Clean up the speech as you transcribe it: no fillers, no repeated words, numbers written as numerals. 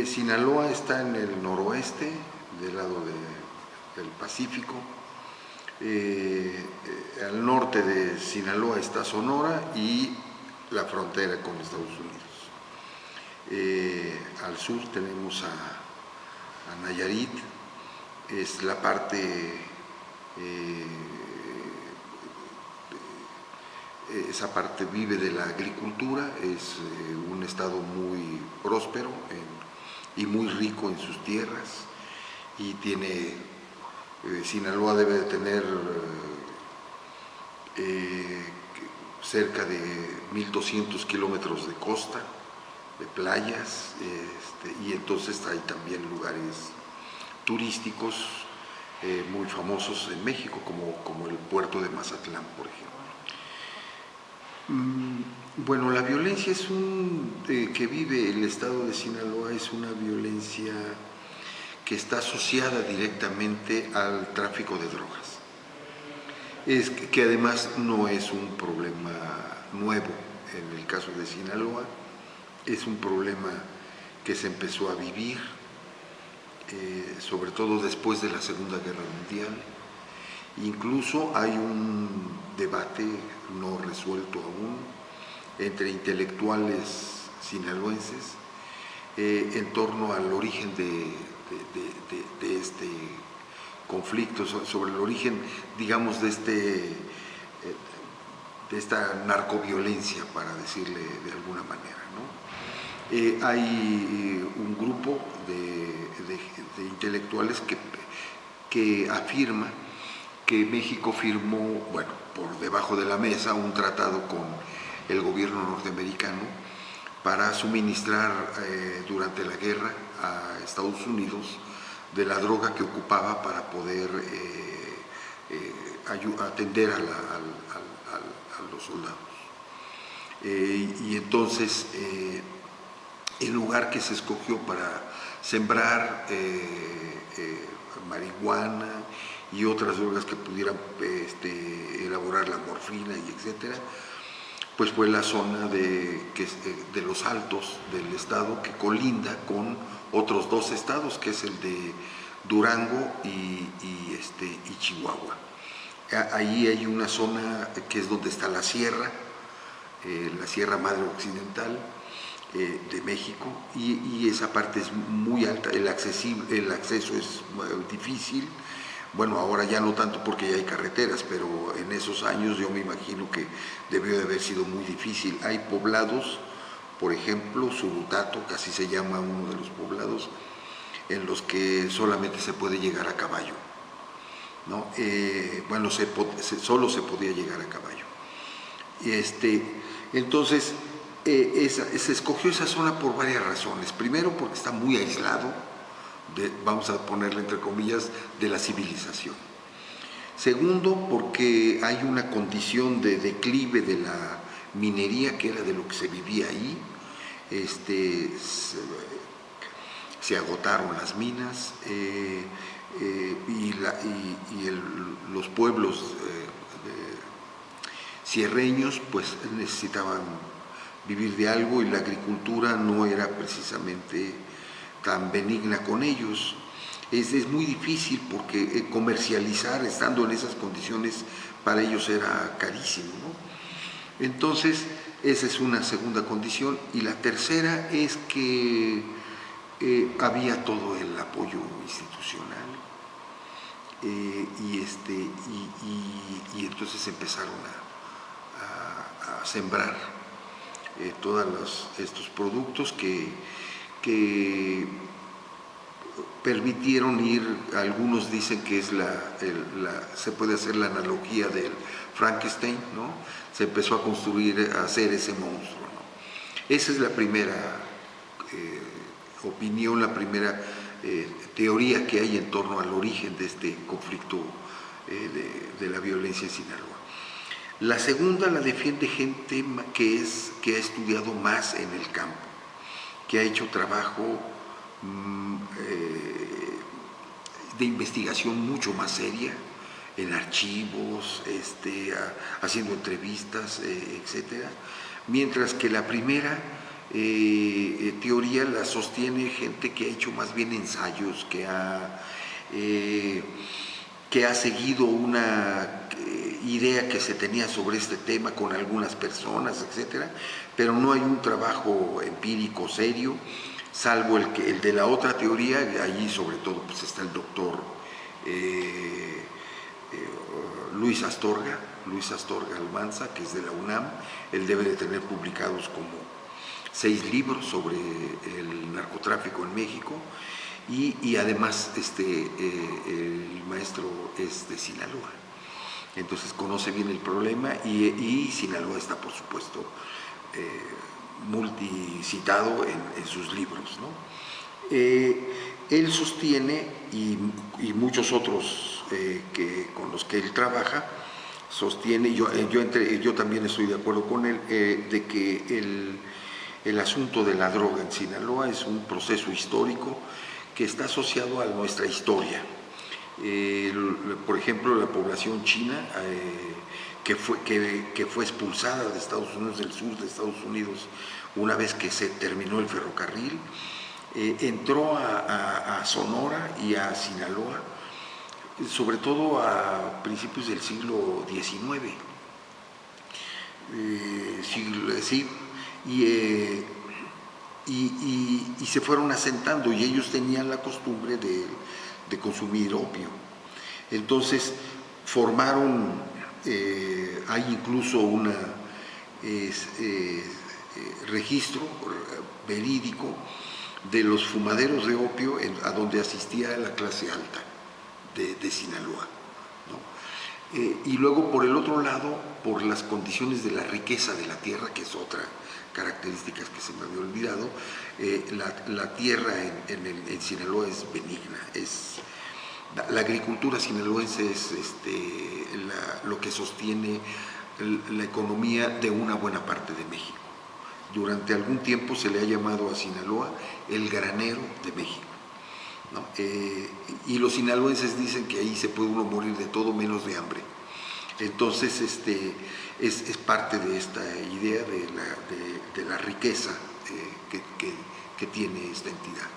Sinaloa está en el noroeste, del lado del Pacífico. Al norte de Sinaloa está Sonora y la frontera con Estados Unidos. Al sur tenemos a Nayarit, es la parte, esa parte vive de la agricultura, es un estado muy próspero y muy rico en sus tierras, y tiene, Sinaloa debe de tener cerca de 1.200 kilómetros de costa, de playas, y entonces hay también lugares turísticos muy famosos en México, como el puerto de Mazatlán, por ejemplo. Bueno, la violencia que vive el estado de Sinaloa es una violencia que está asociada directamente al tráfico de drogas. Que además no es un problema nuevo en el caso de Sinaloa, es un problema que se empezó a vivir, sobre todo después de la Segunda Guerra Mundial. Incluso hay un debate no resuelto aún entre intelectuales sinaloenses en torno al origen de este conflicto, sobre el origen, digamos, de esta narcoviolencia, para decirle de alguna manera, ¿no? Hay un grupo de intelectuales que afirma que México firmó, bueno, por debajo de la mesa, un tratado con el gobierno norteamericano para suministrar durante la guerra a Estados Unidos de la droga que ocupaba para poder atender a los soldados. Y entonces, el lugar que se escogió para sembrar marihuana y otras drogas que pudieran elaborar la morfina y etcétera, pues fue la zona de los Altos del estado, que colinda con otros dos estados, que es el de Durango y Chihuahua. Ahí hay una zona que es donde está la Sierra Madre Occidental de México, y esa parte es muy alta, el acceso es difícil. Bueno, ahora ya no tanto porque ya hay carreteras, pero en esos años yo me imagino que debió de haber sido muy difícil. Hay poblados, por ejemplo, Surutato, que así se llama uno de los poblados, en los que solamente se puede llegar a caballo, ¿no? Bueno, solo se podía llegar a caballo. Entonces, se escogió esa zona por varias razones. Primero, porque está muy aislado, vamos a ponerle entre comillas, de la civilización. Segundo, porque hay una condición de declive de la minería, que era de lo que se vivía ahí. Se agotaron las minas, los pueblos sierreños pues necesitaban vivir de algo, y la agricultura no era precisamente tan benigna con ellos. Es muy difícil porque comercializar estando en esas condiciones para ellos era carísimo, ¿no? Entonces, esa es una segunda condición. Y la tercera es que había todo el apoyo institucional, y entonces empezaron a sembrar todos estos productos que permitieron ir. Algunos dicen que es se puede hacer la analogía del Frankenstein, ¿no? Se empezó a construir, a hacer ese monstruo, ¿no? Esa es la primera opinión, la primera teoría que hay en torno al origen de este conflicto de la violencia en Sinaloa. La segunda la defiende gente que ha estudiado más en el campo, que ha hecho trabajo de investigación mucho más seria, en archivos, haciendo entrevistas, etcétera. Mientras que la primera teoría la sostiene gente que ha hecho más bien ensayos, que ha seguido una idea que se tenía sobre este tema con algunas personas, etcétera, pero no hay un trabajo empírico serio, salvo el de la otra teoría. Allí sobre todo pues está el doctor Luis Astorga Almanza, que es de la UNAM. Él debe de tener publicados como 6 libros sobre el narcotráfico en México, y además el maestro es de Sinaloa, entonces conoce bien el problema, y Sinaloa está, por supuesto, multicitado en sus libros, ¿no? Él sostiene, y muchos otros con los que él trabaja, sostiene, yo también estoy de acuerdo con él, de que el asunto de la droga en Sinaloa es un proceso histórico que está asociado a nuestra historia. Por ejemplo, la población china, que fue expulsada de Estados Unidos, del sur de Estados Unidos, una vez que se terminó el ferrocarril, entró a Sonora y a Sinaloa, sobre todo a principios del siglo XIX. Sí, y se fueron asentando, y ellos tenían la costumbre de consumir opio. Entonces formaron, hay incluso un registro verídico de los fumaderos de opio a donde asistía la clase alta de Sinaloa, ¿no? Y luego, por el otro lado, por las condiciones de la riqueza de la tierra, que es otra característica que se me había olvidado, la tierra en Sinaloa es benigna. La agricultura sinaloense es lo que sostiene la economía de una buena parte de México. Durante algún tiempo se le ha llamado a Sinaloa el granero de México, ¿no? Y los sinaloenses dicen que ahí se puede uno morir de todo menos de hambre. Entonces es parte de esta idea de la riqueza que tiene esta entidad.